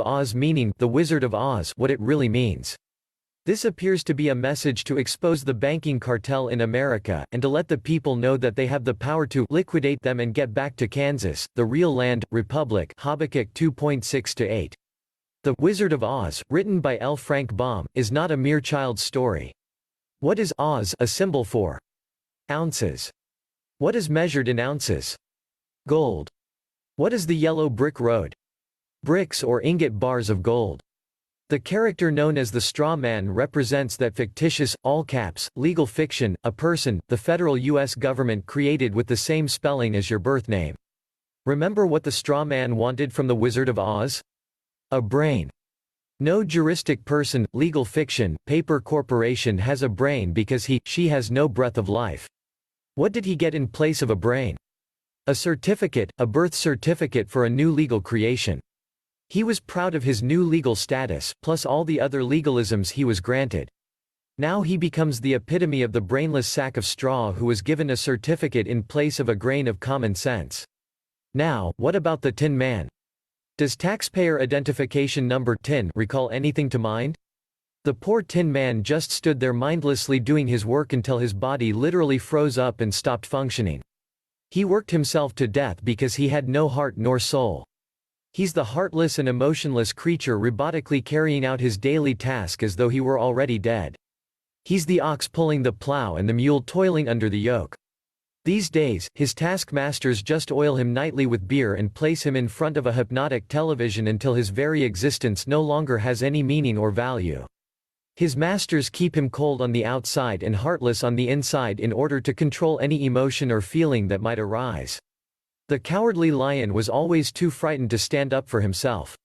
Oz meaning The Wizard of Oz what it really means. This appears to be a message to expose the banking cartel in America, and to let the people know that they have the power to liquidate them and get back to Kansas, the real land, Republic Habakkuk 2.6-8. The Wizard of Oz, written by L. Frank Baum, is not a mere child's story. What is Oz a symbol for? Ounces. What is measured in ounces? Gold. What is the yellow brick road? Bricks or ingot bars of gold. The character known as the straw man represents that fictitious, all caps, legal fiction, a person, the federal U.S. government created with the same spelling as your birth name. Remember what the straw man wanted from the Wizard of Oz? A brain. No juristic person, legal fiction, paper corporation has a brain because she has no breath of life. What did he get in place of a brain? A certificate, a birth certificate for a new legal creation. He was proud of his new legal status, plus all the other legalisms he was granted. Now he becomes the epitome of the brainless sack of straw who was given a certificate in place of a grain of common sense. Now, what about the Tin Man? Does taxpayer identification number TIN recall anything to mind? The poor Tin Man just stood there mindlessly doing his work until his body literally froze up and stopped functioning. He worked himself to death because he had no heart nor soul. He's the heartless and emotionless creature robotically carrying out his daily task as though he were already dead. He's the ox pulling the plow and the mule toiling under the yoke. These days, his taskmasters just oil him nightly with beer and place him in front of a hypnotic television until his very existence no longer has any meaning or value. His masters keep him cold on the outside and heartless on the inside in order to control any emotion or feeling that might arise. The Cowardly Lion was always too frightened to stand up for himself.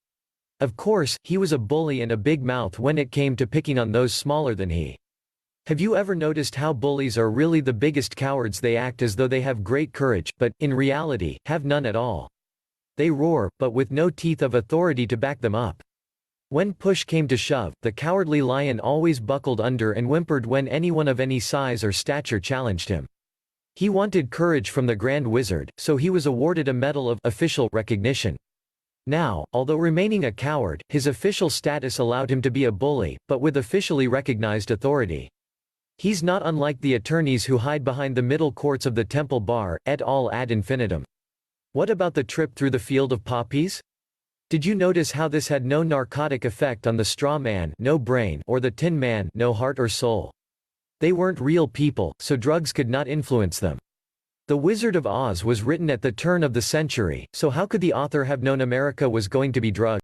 Of course, he was a bully and a big mouth when it came to picking on those smaller than he. Have you ever noticed how bullies are really the biggest cowards? They act as though they have great courage, but, in reality, have none at all. They roar, but with no teeth of authority to back them up. When push came to shove, the Cowardly Lion always buckled under and whimpered when anyone of any size or stature challenged him. He wanted courage from the Grand Wizard, so he was awarded a medal of official recognition. Now, although remaining a coward, his official status allowed him to be a bully, but with officially recognized authority. He's not unlike the attorneys who hide behind the middle courts of the Temple Bar, et al. Ad infinitum. What about the trip through the field of poppies? Did you notice how this had no narcotic effect on the straw man, no brain, or the Tin Man, no heart or soul? They weren't real people, so drugs could not influence them. The Wizard of Oz was written at the turn of the century, so how could the author have known America was going to be drugged?